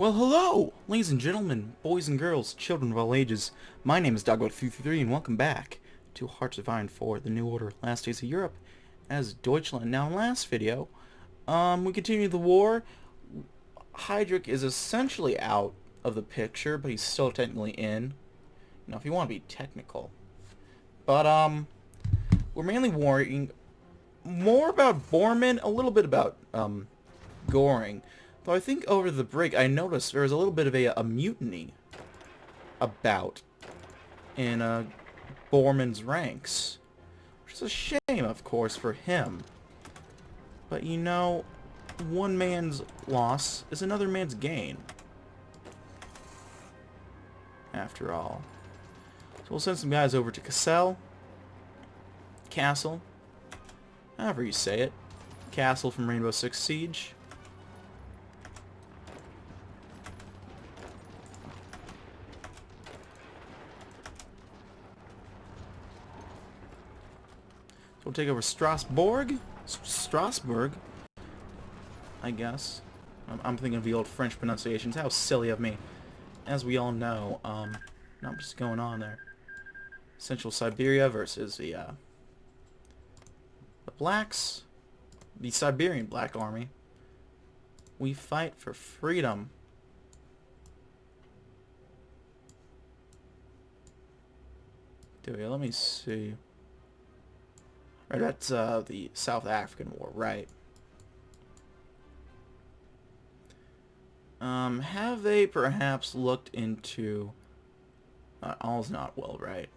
Well, hello, ladies and gentlemen, boys and girls, children of all ages. My name is DB333, and welcome back to Hearts of Iron 4, the New Order, Last Days of Europe, as Deutschland. Now, in last video, we continued the war. Heydrich is essentially out of the picture, but he's still technically in. You know, if you want to be technical. But, we're mainly worrying more about Bormann, a little bit about, Goring. Though I think over the break I noticed there was a little bit of a mutiny about in Bormann's ranks. Which is a shame, of course, for him. But you know, one man's loss is another man's gain. After all. So we'll send some guys over to Castle, however you say it. Castle from Rainbow Six Siege. We'll take over Strasbourg, I guess. I'm thinking of the old French pronunciations. How silly of me. As we all know, not just going on there. Central Siberia versus the blacks, the Siberian Black Army. We fight for freedom. Do we? Let me see. Right, that's the South African War, right? Have they perhaps looked into... all's not well, right?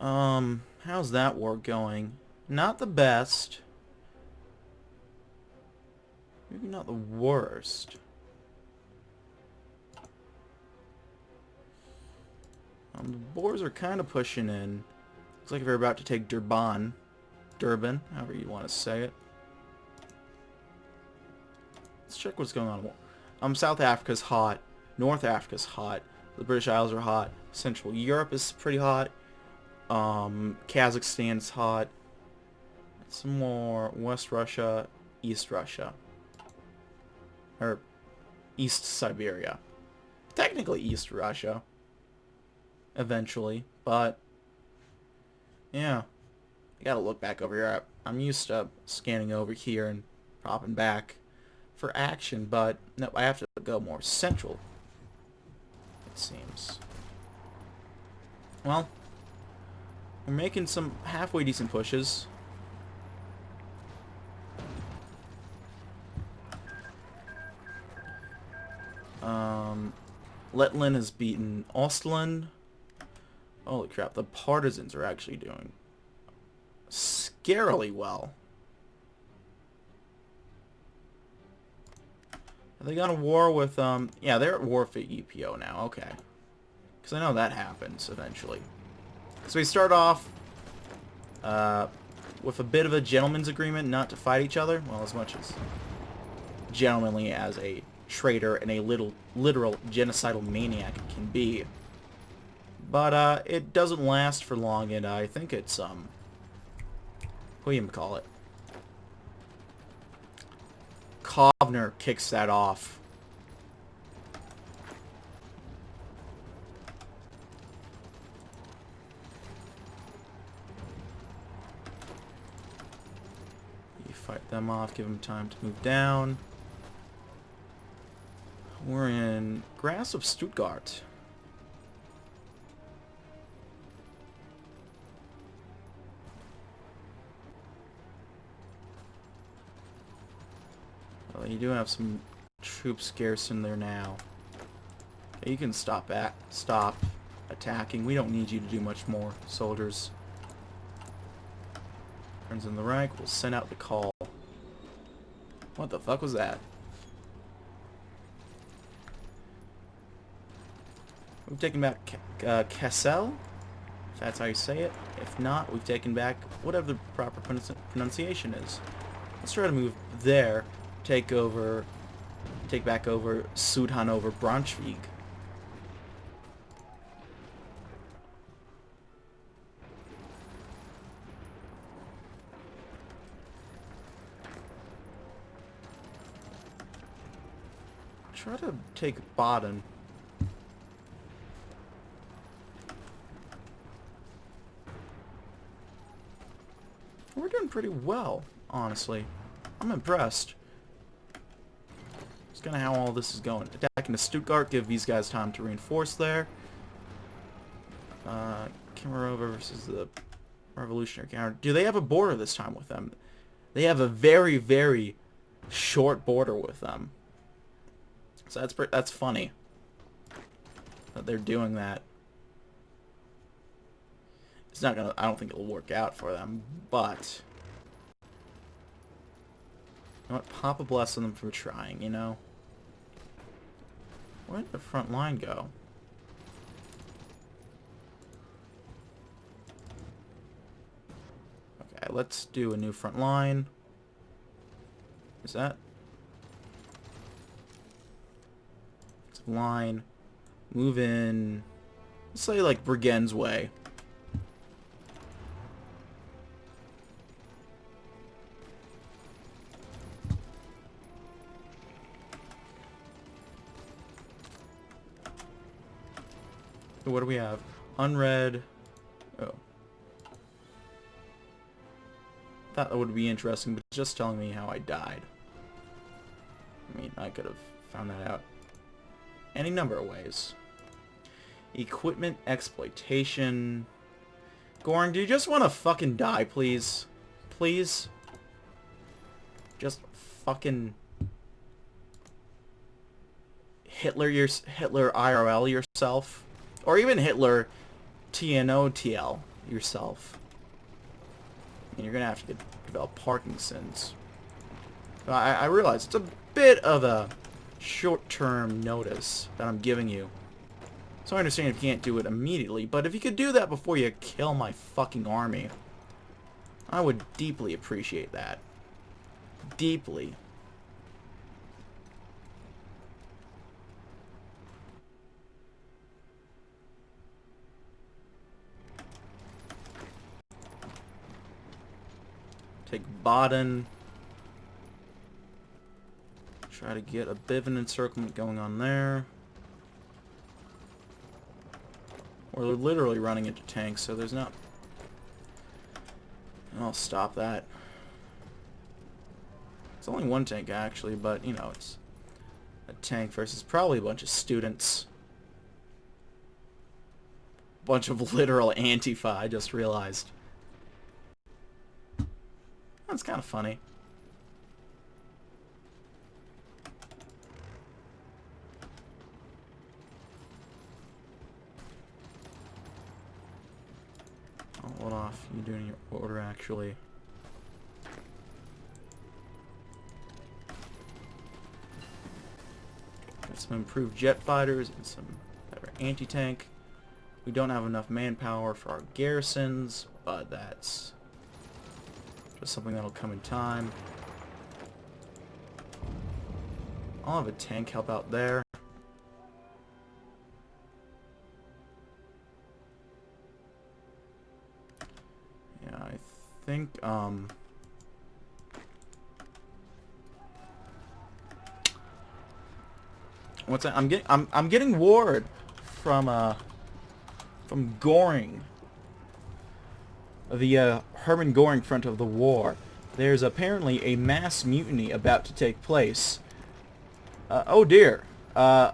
How's that war going? Not the best. Maybe not the worst. The Boers are kind of pushing in. Looks like they're about to take Durban, however you want to say it. Let's check what's going on. South Africa's hot. North Africa's hot. The British Isles are hot. Central Europe is pretty hot. Kazakhstan's hot. Some more West Russia, East Russia. Or East Siberia. Technically East Russia. Eventually, but yeah, I gotta look back over here. I'm used to scanning over here and popping back for action, but no, I have to go more central, it seems. Well, we're making some halfway decent pushes. Letland has beaten Ostland. Holy crap, the partisans are actually doing scarily well. Have they gone to war with, yeah, they're at war for EPO now, okay. Because I know that happens eventually. So we start off with a bit of a gentleman's agreement not to fight each other. Well, as much as gentlemanly as a traitor and a literal genocidal maniac can be. But, it doesn't last for long, and I think it's, what do you call it? Kovner kicks that off. You fight them off, give them time to move down. We're in Grasp of Stuttgart. Well, you do have some troops garrisoned there now. Okay, you can stop attacking. We don't need you to do much more, soldiers. Friends in the Reich will send out the call. What the fuck was that? We've taken back Kassel, if that's how you say it. If not, we've taken back whatever the proper pronunciation is. Let's try to move there. Take back over Südhanover Braunschweig. Try to take Baden. We're doing pretty well, honestly. I'm impressed. It's kind of how all this is going. Attacking to Stuttgart, give these guys time to reinforce there. Kemerova versus the Revolutionary Guard. Do they have a border this time with them? They have a very, very short border with them. So that's funny that they're doing that. It's not gonna. I don't think it'll work out for them, but you know what? Papa bless them for trying. You know. Where did the front line go? Okay, let's do a new front line. Is that line? Move in. Let's say like Brigand's Way. What do we have? Unread. Oh. Thought that would be interesting, but it's just telling me how I died. I mean, I could have found that out any number of ways. Equipment exploitation. Goring, do you just want to fucking die, please? Please? Just fucking Hitler IRL yourself? Or even Hitler TNOTL yourself. And you're gonna have to develop Parkinson's. I realize it's a bit of a short-term notice that I'm giving you. So I understand if you can't do it immediately, but if you could do that before you kill my fucking army, I would deeply appreciate that. Deeply. Take Baden. Try to get a bit of an encirclement going on there. We're literally running into tanks, so there's not... I'll stop that. It's only one tank, actually, but, you know, it's a tank versus probably a bunch of students. Bunch of literal Antifa, I just realized. That's kind of funny. I'll hold off. You doing your order, actually. Got some improved jet fighters and some better anti-tank. We don't have enough manpower for our garrisons, but that's just something that'll come in time. I'll have a tank help out there. Yeah, I think what's that? I'm getting word from Goring, the Hermann Goring front of the war. There's apparently a mass mutiny about to take place. Oh dear. They're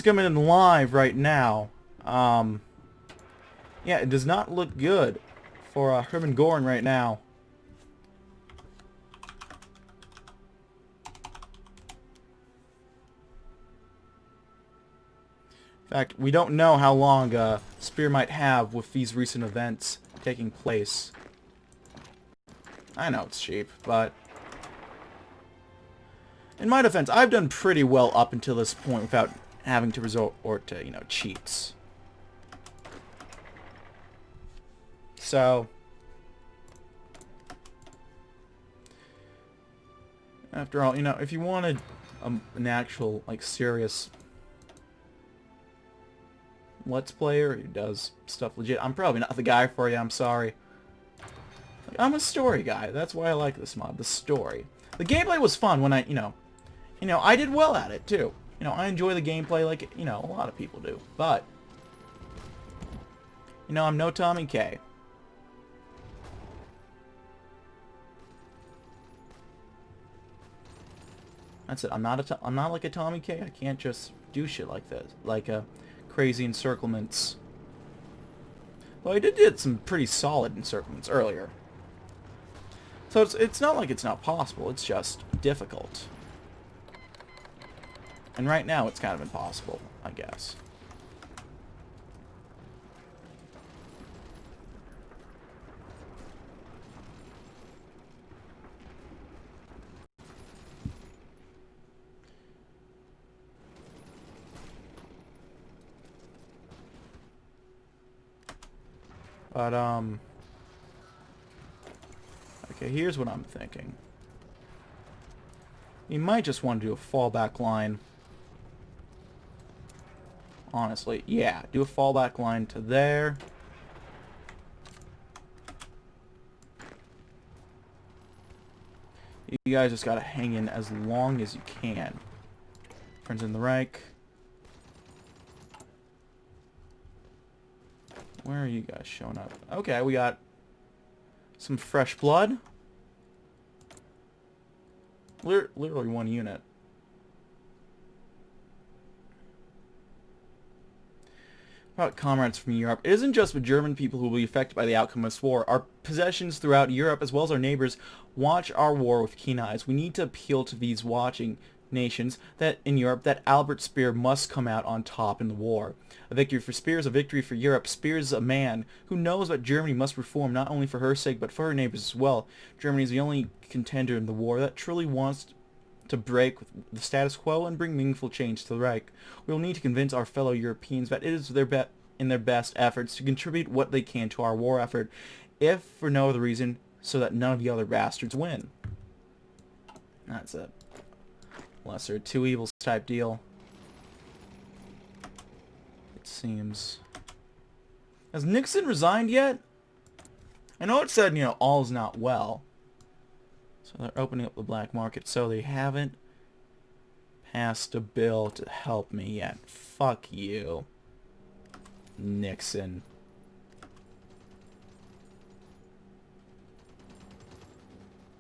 coming in live right now. Yeah, it does not look good for Hermann Goring right now. In fact, we don't know how long Speer might have with these recent events taking place. I know it's cheap, but in my defense, I've done pretty well up until this point without having to resort to, you know, cheats. So, after all, you know, if you wanted an actual, like, serious Let's Player who does stuff legit, I'm probably not the guy for you, I'm sorry. Like, I'm a story guy, that's why I like this mod, the story. The gameplay was fun when I, you know, You know, I did well at it, too. You know, I enjoy the gameplay like, you know, a lot of people do. But, you know, I'm no Tommy K. That's it. I'm not like a Tommy K. I can't just do shit like this. Like, crazy encirclements. Well, I did some pretty solid encirclements earlier. So it's not like it's not possible. It's just difficult. And right now, it's kind of impossible, I guess. But, okay, here's what I'm thinking. You might just want to do a fallback line. Honestly, yeah, do a fallback line to there. You guys just gotta hang in as long as you can. Friends in the Reich. Where are you guys showing up? Okay, we got some fresh blood. Literally one unit. About comrades from Europe. It isn't just the German people who will be affected by the outcome of this war. Our possessions throughout Europe, as well as our neighbors, watch our war with keen eyes. We need to appeal to these watching nations that in Europe that Albert Speer must come out on top in the war. A victory for Speer is a victory for Europe. Speer is a man who knows that Germany must reform not only for her sake but for her neighbors as well. Germany is the only contender in the war that truly wants to break with the status quo and bring meaningful change to the Reich. We will need to convince our fellow Europeans that it is in their best efforts to contribute what they can to our war effort, if for no other reason, so that none of the other bastards win. That's it. Lesser of two evils type deal. It seems. Has Nixon resigned yet? I know it said, you know, all's not well. So they're opening up the black market, so they haven't passed a bill to help me yet. Fuck you, Nixon.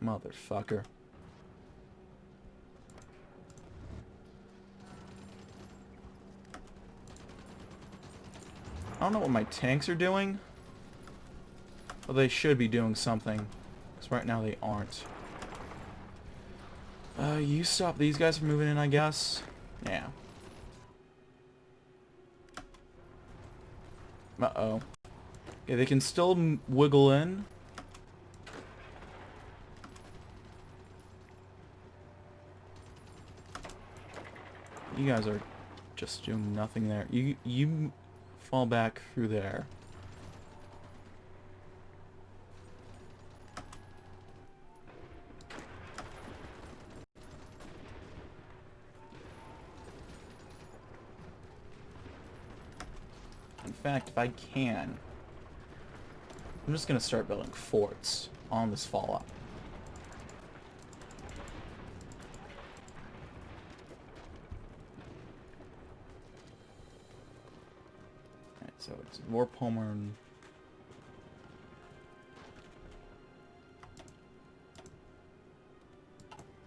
Motherfucker. I don't know what my tanks are doing. Well, they should be doing something. Because right now they aren't. You stop these guys from moving in, I guess. Yeah. Uh-oh. Yeah, they can still wiggle in. You guys are just doing nothing there. You fall back through there. In fact, if I can, I'm just gonna start building forts on this fallout. Alright, so it's Vorpommern. And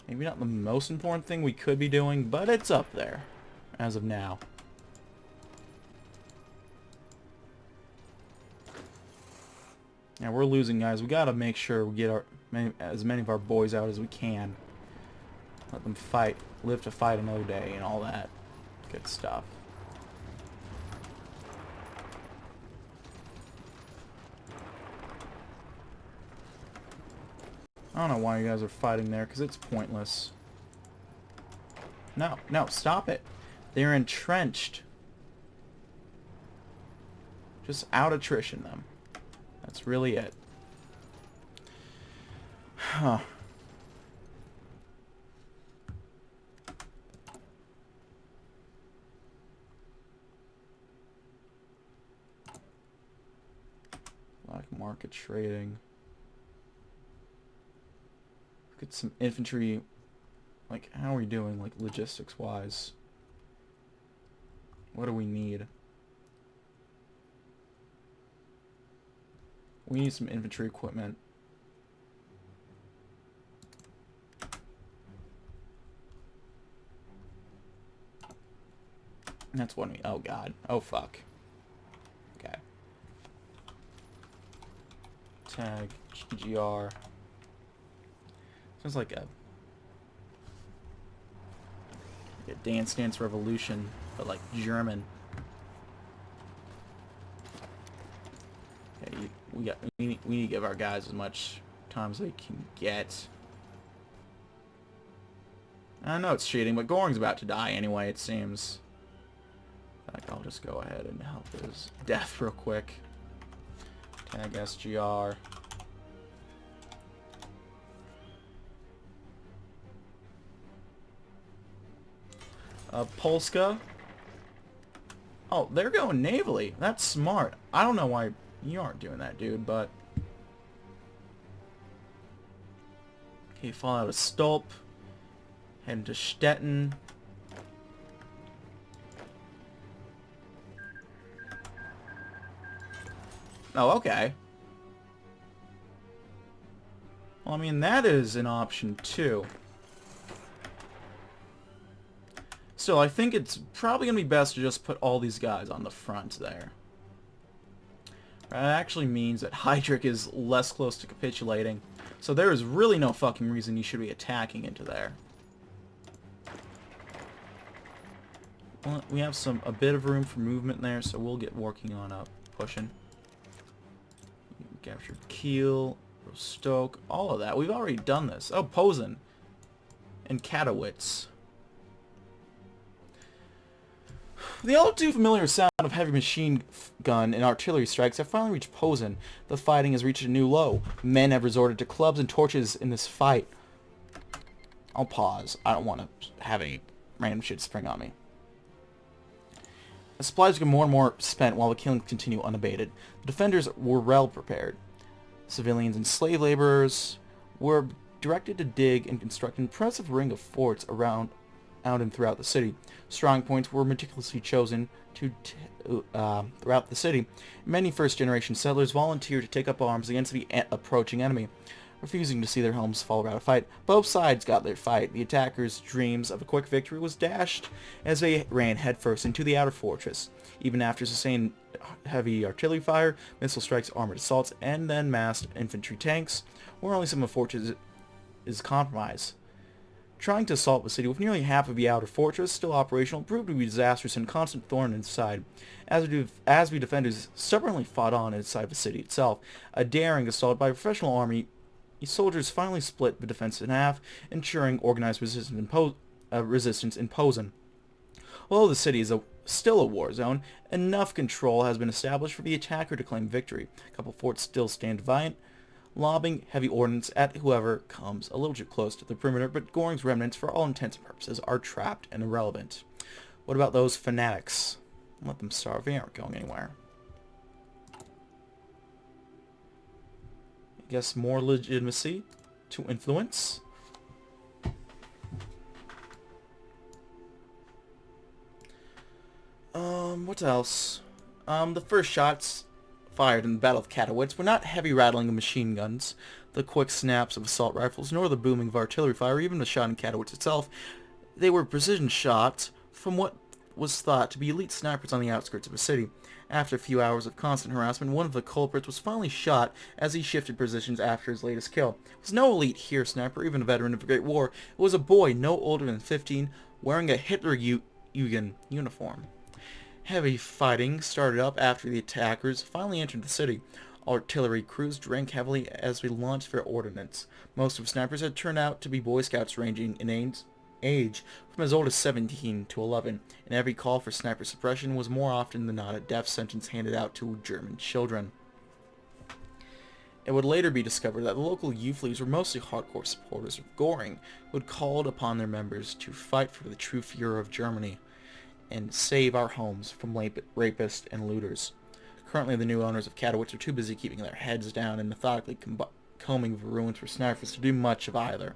maybe not the most important thing we could be doing, but it's up there as of now. Yeah, we're losing, guys. We gotta make sure we get as many of our boys out as we can. Let them fight, live to fight another day, and all that good stuff. I don't know why you guys are fighting there, because it's pointless. No, no, stop it. They're entrenched. Just out-attrition them. That's really it. Huh. Black market trading. Look at some infantry Like, how are we doing, like, logistics-wise? What do we need? We need some infantry equipment. That's what we... Oh, God. Oh, fuck. Okay. Tag GGR. Sounds like a Dance Dance Revolution, but like German. Okay, we need to give our guys as much time as they can get. I know it's cheating, but Goring's about to die anyway, it seems. In fact, I'll just go ahead and help his death real quick. Tag SGR. Polska. Oh, they're going navally. That's smart. I don't know why you aren't doing that, dude, but... Okay, fall out of Stolp. Heading to Stettin. Oh, okay. Well, I mean, that is an option, too. Still, I think it's probably going to be best to just put all these guys on the front there. That actually means that Heydrich is less close to capitulating. So there is really no fucking reason you should be attacking into there. Well, we have a bit of room for movement there, so we'll get working on pushing. Captured Kiel, Rostock, all of that. We've already done this. Oh, Posen and Katowice. The all too familiar sound of heavy machine gun and artillery strikes have finally reached Posen. The fighting has reached a new low. Men have resorted to clubs and torches in this fight. I'll pause. I don't want to have any random shit spring on me. The supplies become more and more spent while the killings continue unabated. The defenders were well prepared. Civilians and slave laborers were directed to dig and construct an impressive ring of forts around out and throughout the city. Strong points were meticulously chosen throughout the city. Many first-generation settlers volunteered to take up arms against the approaching enemy, refusing to see their homes fall without a fight. Both sides got their fight. The attackers' dreams of a quick victory was dashed as they ran headfirst into the outer fortress. Even after sustained heavy artillery fire, missile strikes, armored assaults, and then massed infantry tanks, where only some of the fortress is compromised. Trying to assault the city with nearly half of the outer fortress still operational proved to be disastrous and constant thorn in its side. As the defenders stubbornly fought on inside the city itself, a daring assault by a professional army soldiers finally split the defense in half, ensuring organized resistance in Posen. Although the city is still a war zone, enough control has been established for the attacker to claim victory. A couple forts still stand defiant, lobbing heavy ordnance at whoever comes a little too close to the perimeter, but Goring's remnants, for all intents and purposes, are trapped and irrelevant. What about those fanatics? Let them starve. They aren't going anywhere. I guess more legitimacy to influence. What else? The first shots fired in the Battle of Katowice were not heavy rattling of machine guns, the quick snaps of assault rifles, nor the booming of artillery fire, even the shot in Katowice itself. They were precision shots from what was thought to be elite snipers on the outskirts of the city. After a few hours of constant harassment, one of the culprits was finally shot as he shifted positions after his latest kill. It was no elite Heer sniper, even a veteran of the Great War. It was a boy no older than 15, wearing a Hitlerjugend uniform. Heavy fighting started up after the attackers finally entered the city. Artillery crews drank heavily as they launched their ordnance. Most of the snipers had turned out to be Boy Scouts ranging in age from as old as 17 to 11, and every call for sniper suppression was more often than not a death sentence handed out to German children. It would later be discovered that the local youth leagues were mostly hardcore supporters of Goring, who had called upon their members to fight for the true Führer of Germany and save our homes from rapists and looters. Currently, the new owners of Katowice are too busy keeping their heads down and methodically combing the ruins for snipers to do much of either.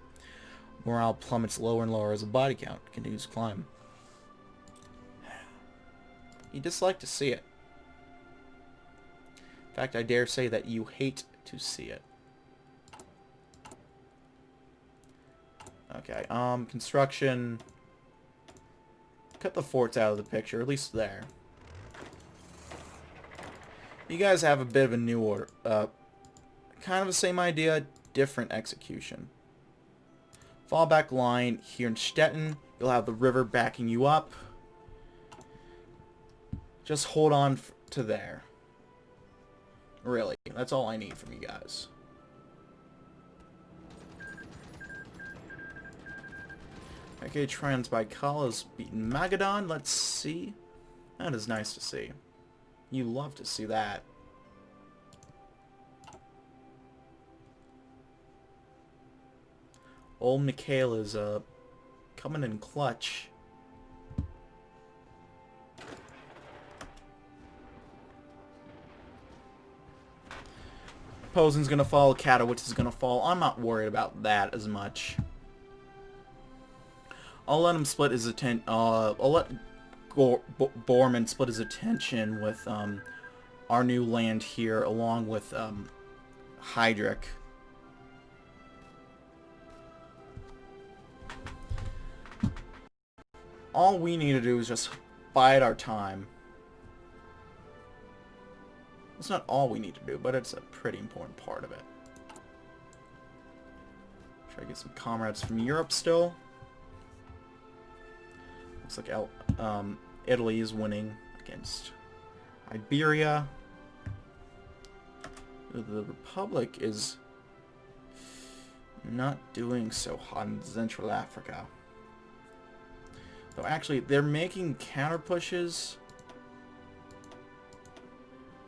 Morale plummets lower and lower as the body count continues to climb. You dislike to see it. In fact, I dare say that you hate to see it. Okay, construction. Cut the forts out of the picture, at least there. You guys have a bit of a new order. Kind of the same idea, different execution. Fallback line here in Stettin. You'll have the river backing you up. Just hold on to there. Really, that's all I need from you guys. Okay, Transbaikal has beaten Magadan. Let's see. That is nice to see. You love to see that. Old Mikhail is coming in clutch. Posen's gonna fall, Katowice is gonna fall. I'm not worried about that as much. I'll let him split his attention. I'll let Borman split his attention with our new land here, along with Heydrich. All we need to do is just bide our time. It's not all we need to do, but it's a pretty important part of it. Try to get some comrades from Europe still. Looks like Italy is winning against Iberia. The Republic is not doing so hot in Central Africa. Though actually, they're making counter pushes.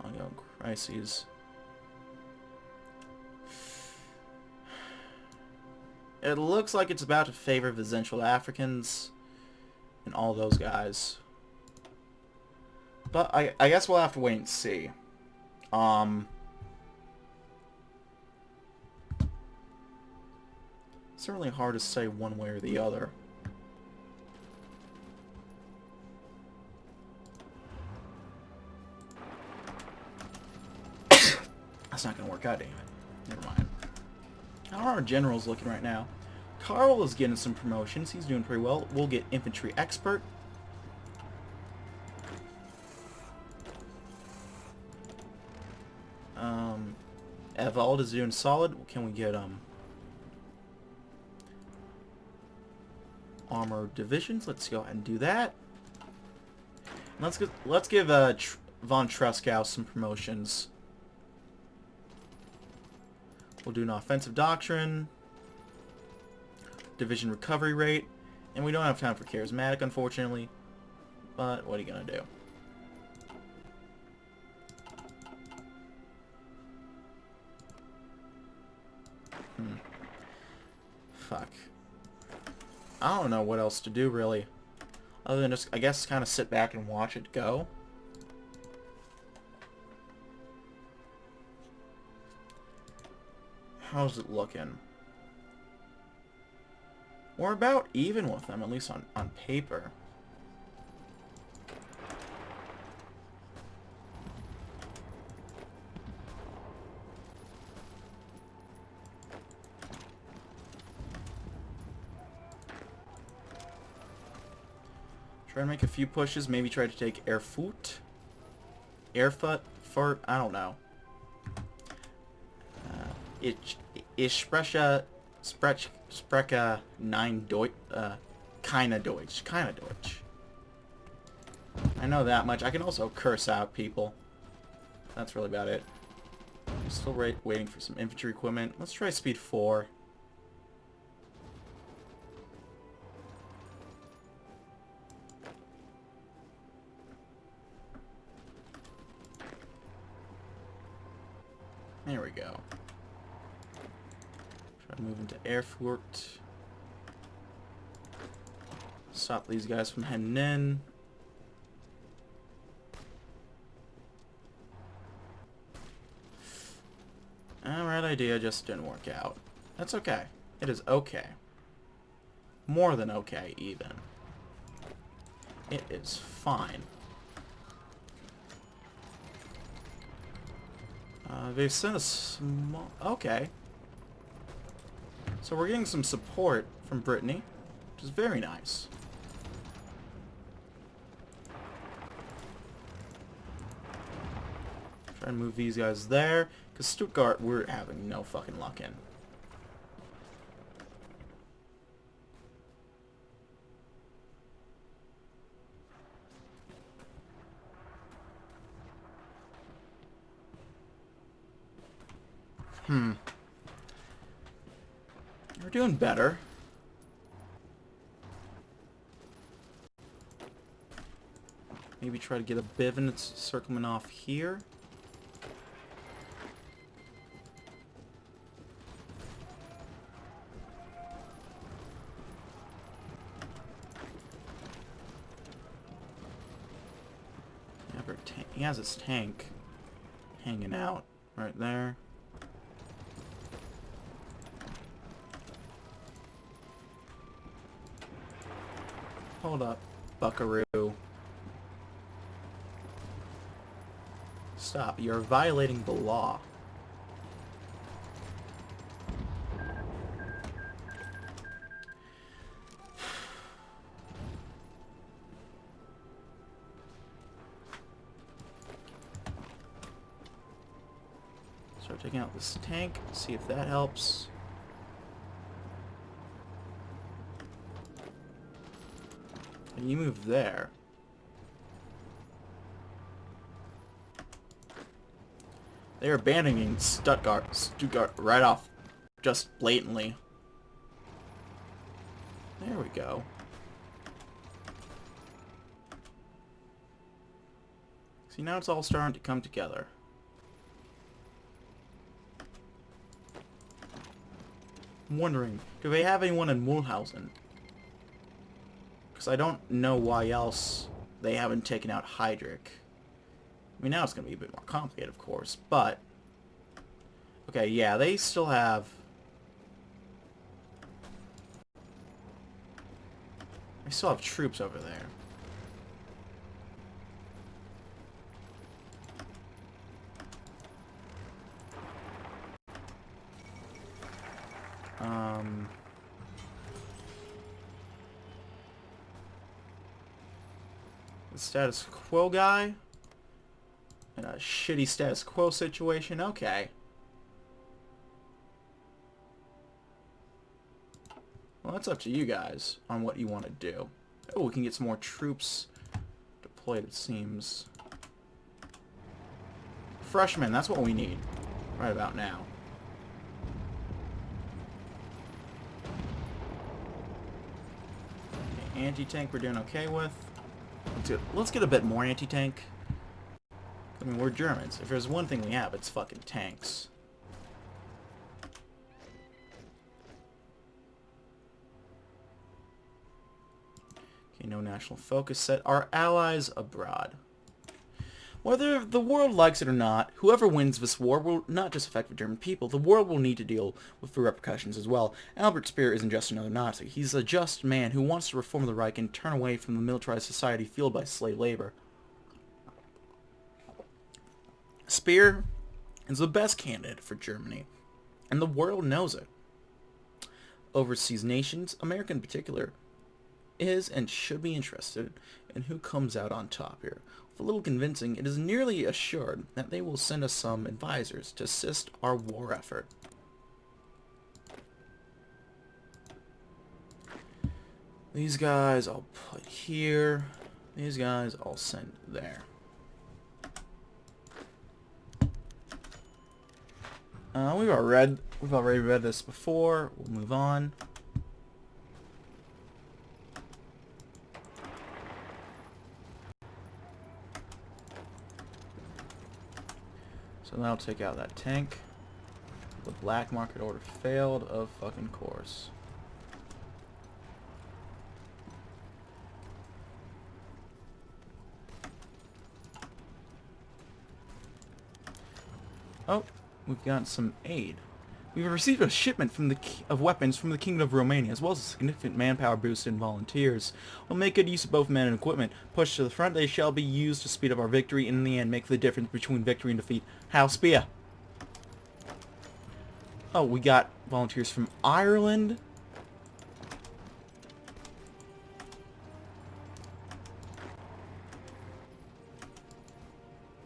Ongoing crises. It looks like it's about to favor the Central Africans and all those guys. But I guess we'll have to wait and see. Certainly hard to say one way or the other. That's not going to work out, damn it. Never mind. How are our generals looking right now? Carl is getting some promotions. He's doing pretty well. We'll get infantry expert. Evald is doing solid. Can we get armor divisions? Let's go ahead and do that. Let's give von Tresckow some promotions. We'll do an offensive doctrine, division recovery rate, and we don't have time for charismatic, unfortunately. But what are you gonna do? Fuck. I don't know what else to do, really. Other than just, I guess, kind of sit back and watch it go. How's it looking? We're about even with them, at least on paper. Try to make a few pushes, maybe try to take Erfurt, I don't know. Ich spreche 9 Deutsch, keine Deutsch. I know that much. I can also curse out people. That's really about it. I'm still waiting for some infantry equipment. Let's try speed 4. There we go. Try to move into Erfurt. Stop these guys from heading in. Alright idea just didn't work out. That's okay. It is okay. More than okay, even. It is fine. They've sent a small... Okay. So we're getting some support from Brittany, which is very nice. Try and move these guys there, because Stuttgart we're having no fucking luck in. We're doing better. Maybe try to get a Bivin circling off here. He has his tank hanging out right there. Hold up, buckaroo. Stop, you're violating the law. Start taking out this tank, see if that helps. And you move there. They're abandoning Stuttgart right off, just blatantly. There we go. See, now it's all starting to come together. I'm wondering, do they have anyone in Mulhausen? Because I don't know why else they haven't taken out Heydrich. I mean, now it's going to be a bit more complicated, of course, but... Okay, yeah, they still have... They still have troops over there. The status quo guy? In a shitty status quo situation? Okay. Well, that's up to you guys on what you want to do. Oh, we can get some more troops deployed, it seems. Freshmen, that's what we need right about now. Okay, anti-tank we're doing okay with. Let's get a bit more anti-tank. I mean, we're Germans. If there's one thing we have, it's fucking tanks. Okay, no national focus set. Our allies abroad. Whether the world likes it or not, whoever wins this war will not just affect the German people. The world will need to deal with the repercussions as well. Albert Speer isn't just another Nazi. He's a just man who wants to reform the Reich and turn away from the militarized society fueled by slave labor. Speer is the best candidate for Germany, and the world knows it. Overseas nations, America in particular, is and should be interested in who comes out on top here. With a little convincing, it is nearly assured that they will send us some advisors to assist our war effort. These guys I'll put here. These guys I'll send there. We've already read this before. We'll move on. So that'll take out that tank. The black market order failed, of fucking course. Oh, we've got some aid. We've received a shipment of weapons from the Kingdom of Romania, as well as a significant manpower boost in volunteers. We'll make good use of both men and equipment. Pushed to the front, they shall be used to speed up our victory, and in the end make the difference between victory and defeat. How Speer? Oh, we got volunteers from Ireland.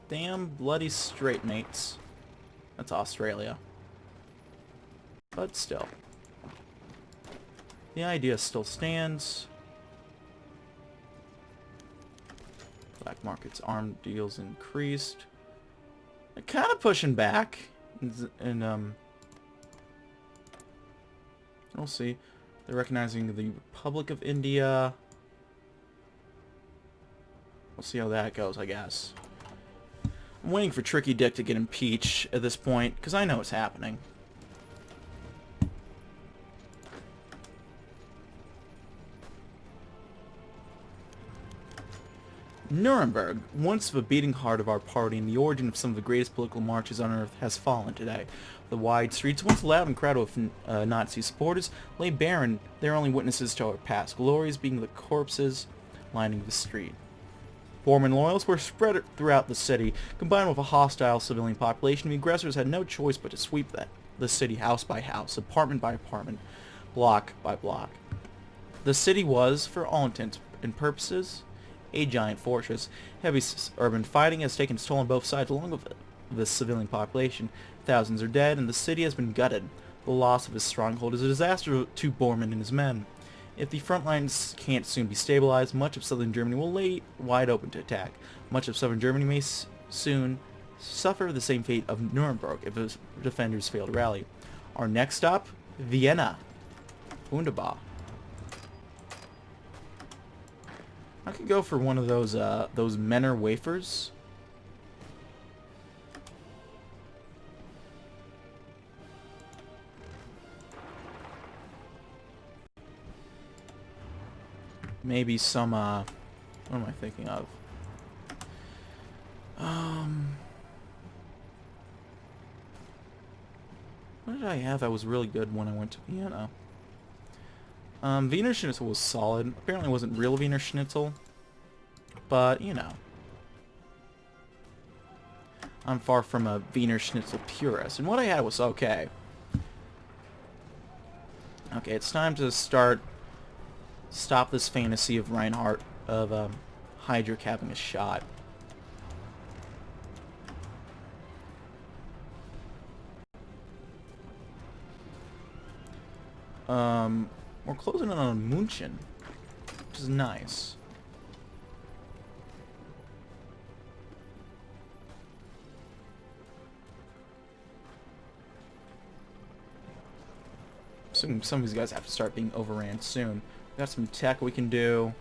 Damn bloody straight, mates. That's Australia. But still. The idea still stands. Black market's arm deals increased. They're kind of pushing back. And we'll see. They're recognizing the Republic of India. We'll see how that goes, I guess. I'm waiting for Tricky Dick to get impeached at this point, because I know what's happening. Nuremberg, once the beating heart of our party and the origin of some of the greatest political marches on earth, has fallen today. The wide streets, once loud and crowded with Nazi supporters, lay barren, their only witnesses to our past glories being the corpses lining the street. Bormann loyalists were spread throughout the city. Combined with a hostile civilian population, the aggressors had no choice but to sweep the city house by house, apartment by apartment, block by block. The city was, for all intents and purposes, a giant fortress. Heavy urban fighting has taken its toll on both sides along with the civilian population. Thousands are dead, and the city has been gutted. The loss of his stronghold is a disaster to Bormann and his men. If the front lines can't soon be stabilized, much of southern Germany will lay wide open to attack. Much of southern Germany may soon suffer the same fate of Nuremberg if its defenders fail to rally. Our next stop, Vienna. Wunderbar. I could go for one of those Menor wafers. Maybe some, what am I thinking of? What did I have that was really good when I went to Vienna? Wiener Schnitzel was solid. Apparently it wasn't real Wiener Schnitzel. But, you know. I'm far from a Wiener Schnitzel purist. And what I had was okay. Okay, it's time to stop this fantasy of Reinhardt, of Heydrich having a shot. We're closing in on München, which is nice. Some of these guys have to start being overran soon. We got some tech we can do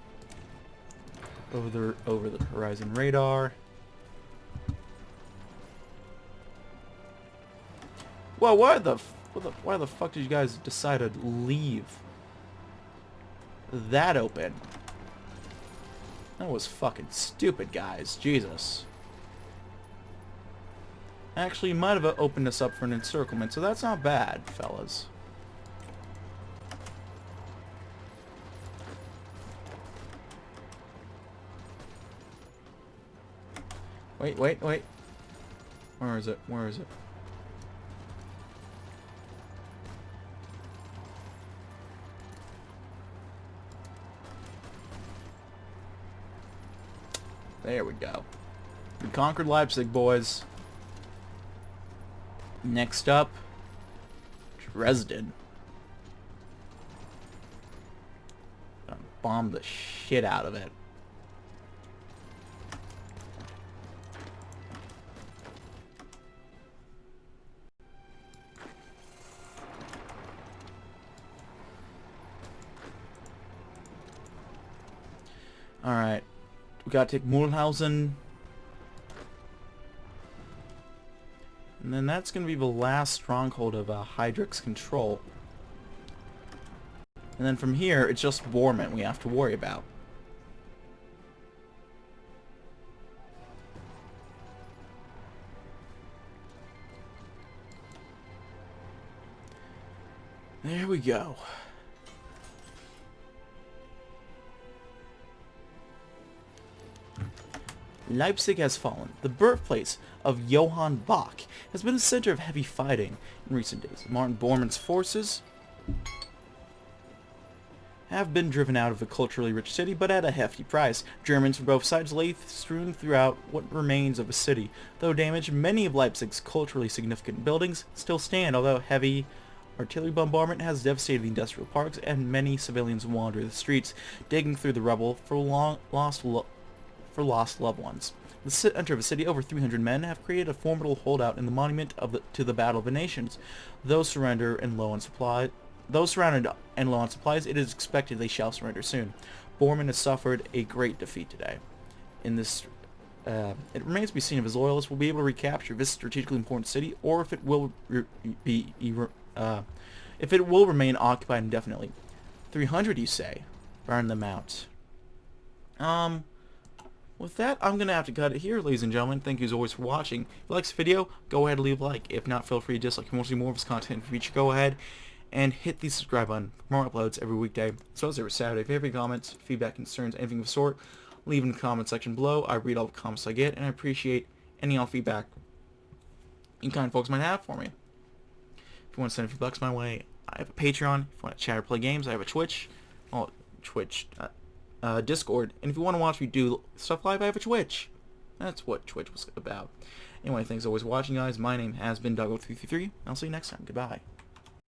over the horizon radar. Well, why the fuck did you guys decide to leave that open? That was fucking stupid, guys. Jesus. Actually, you might have opened us up for an encirclement, so that's not bad, fellas. Wait. Where is it? Where is it? There we go. We conquered Leipzig, boys. Next up, Dresden. Gonna bomb the shit out of it. Alright. We gotta take Mulhausen. And then that's gonna be the last stronghold of Heydrich's control. And then from here, it's just Bormann we have to worry about. There we go. Leipzig has fallen. The birthplace of Johann Bach has been a center of heavy fighting in recent days. Martin Bormann's forces have been driven out of the culturally rich city, but at a hefty price. Germans from both sides lay strewn throughout what remains of the city. Though damaged, many of Leipzig's culturally significant buildings still stand, although heavy artillery bombardment has devastated the industrial parks, and many civilians wander the streets, digging through the rubble for lost loved ones. The center of the city, over 300 men, have created a formidable holdout in the monument to the Battle of the Nations. Those surrounded and low on supplies, it is expected they shall surrender soon. Bormann has suffered a great defeat today. In this, it remains to be seen if his loyalists will be able to recapture this strategically important city, or if it will remain occupied indefinitely. 300, you say? Burn them out. With that, I'm going to have to cut it here, ladies and gentlemen. Thank you as always for watching. If you like this video, go ahead and leave a like. If not, feel free to dislike. If you want to see more of this content in the future, go ahead and hit the subscribe button for more uploads every weekday, as well as every Saturday. If you have any comments, feedback, concerns, anything of the sort, leave in the comment section below. I read all the comments I get, and I appreciate any all feedback you kind folks might have for me. If you want to send a few bucks my way, I have a Patreon. If you want to chat or play games, I have a Discord. And if you want to watch me do stuff live, I have a Twitch. That's what Twitch was about. Anyway, thanks always for watching, guys. My name has been DB333. I'll see you next time. Goodbye.